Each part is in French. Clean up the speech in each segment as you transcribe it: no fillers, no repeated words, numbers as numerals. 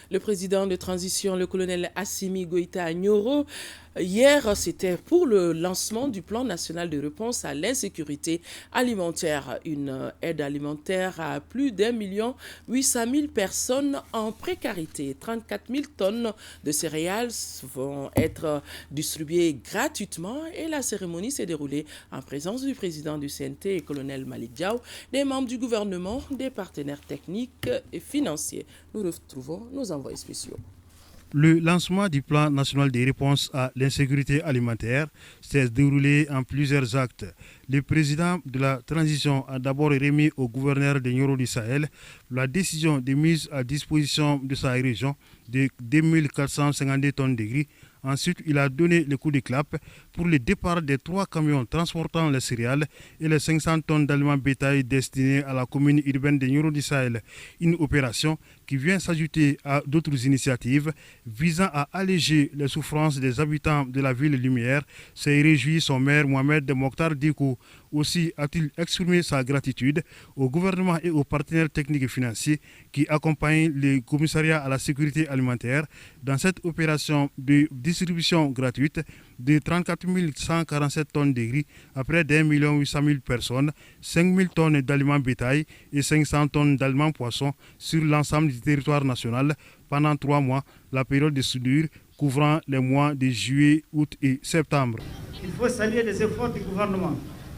Le président de transition, le colonel Assimi Goïta Nyoro, hier, c'était pour le lancement du plan national de réponse à l'insécurité alimentaire. Une aide alimentaire à plus d'1,8 million personnes en précarité. 34 000 tonnes de céréales vont être distribuées gratuitement et la cérémonie s'est déroulée en présence du président du CNT et colonel Malik Diaw, des membres du gouvernement, des partenaires techniques et financiers. Nous retrouvons nos envoyés spéciaux. Le lancement du plan national de réponse à l'insécurité alimentaire s'est déroulé en plusieurs actes. Le président de la transition a d'abord remis au gouverneur de Nioro du Sahel la décision de mise à disposition de sa région de 2452 tonnes de riz. Ensuite, il a donné le coup de clap pour le départ des 3 camions transportant les céréales et les 500 tonnes d'aliments bétail destinés à la commune urbaine de Nioro du Sahel. Une opération qui vient s'ajouter à d'autres initiatives visant à alléger les souffrances des habitants de la ville Lumière, s'est réjoui son maire Mohamed Mokhtar Diko. Aussi a-t-il exprimé sa gratitude au gouvernement et aux partenaires techniques et financiers qui accompagnent le commissariat à la sécurité alimentaire dans cette opération de distribution gratuite de 34 147 tonnes de riz à près d'1,8 million personnes, 5 000 tonnes d'aliments bétail et 500 tonnes d'aliments poissons sur l'ensemble du territoire national pendant 3 mois, la période de soudure couvrant les mois de juillet, août et septembre. Il faut saluer les efforts du gouvernement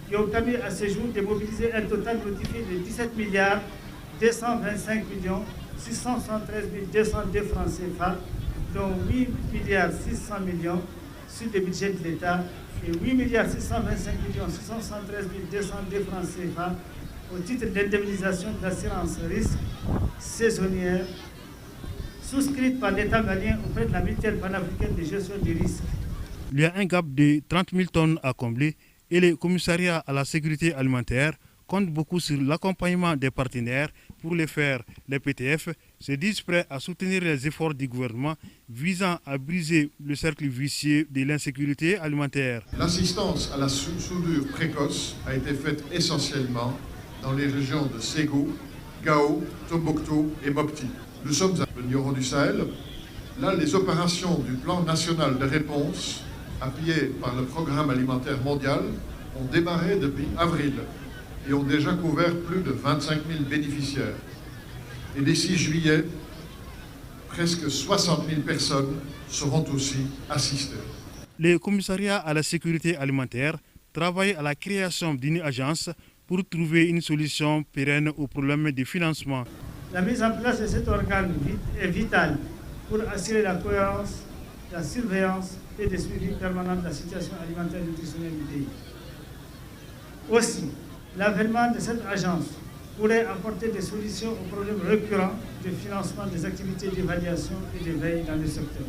qui ont permis à ce jour de mobiliser un total notifié de 17 milliards 225 millions 673 202 francs CFA, dont 8 milliards 600 millions sur le budget de l'État et 8 milliards 625 millions 673 202 francs CFA au titre d'indemnisation d'assurance risque saisonnière souscrite par l'État malien auprès de la mutuelle panafricaine de gestion du risque. Il y a un gap de 30 000 tonnes à combler et le commissariat à la sécurité alimentaire compte beaucoup sur l'accompagnement des partenaires pour le faire. Les PTF se disent prêts à soutenir les efforts du gouvernement visant à briser le cercle vicieux de l'insécurité alimentaire. L'assistance à la soudure précoce a été faite essentiellement dans les régions de Ségou, Gao, Tombouctou et Mopti. Nous sommes à Nioro du Sahel. Là, les opérations du plan national de réponse, appuyées par le programme alimentaire mondial, ont démarré depuis avril et ont déjà couvert plus de 25 000 bénéficiaires. Et d'ici juillet, presque 60 000 personnes seront aussi assistées. Le commissariat à la sécurité alimentaire travaille à la création d'une agence pour trouver une solution pérenne au problème de financement. La mise en place de cet organe est vitale pour assurer la cohérence, la surveillance et le suivi permanent de la situation alimentaire et nutritionnelle du pays. Aussi, l'avènement de cette agence pourrait apporter des solutions aux problèmes récurrents de financement des activités d'évaluation et de veille dans le secteur.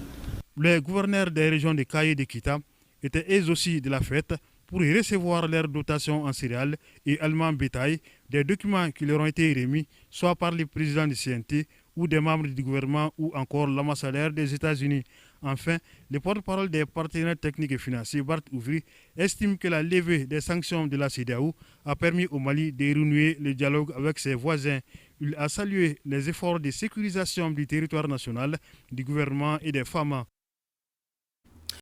Les gouverneurs des régions de Kaye et de Kita étaient eux aussi de la fête pour recevoir leurs dotations en céréales et aliments bétail, des documents qui leur ont été remis soit par le président du CNT ou des membres du gouvernement ou encore l'ambassadeur des États-Unis. Enfin, le porte-parole des partenaires techniques et financiers, Bart Ouvry, estime que la levée des sanctions de la CEDEAO a permis au Mali de renouer le dialogue avec ses voisins. Il a salué les efforts de sécurisation du territoire national, du gouvernement et des femmes.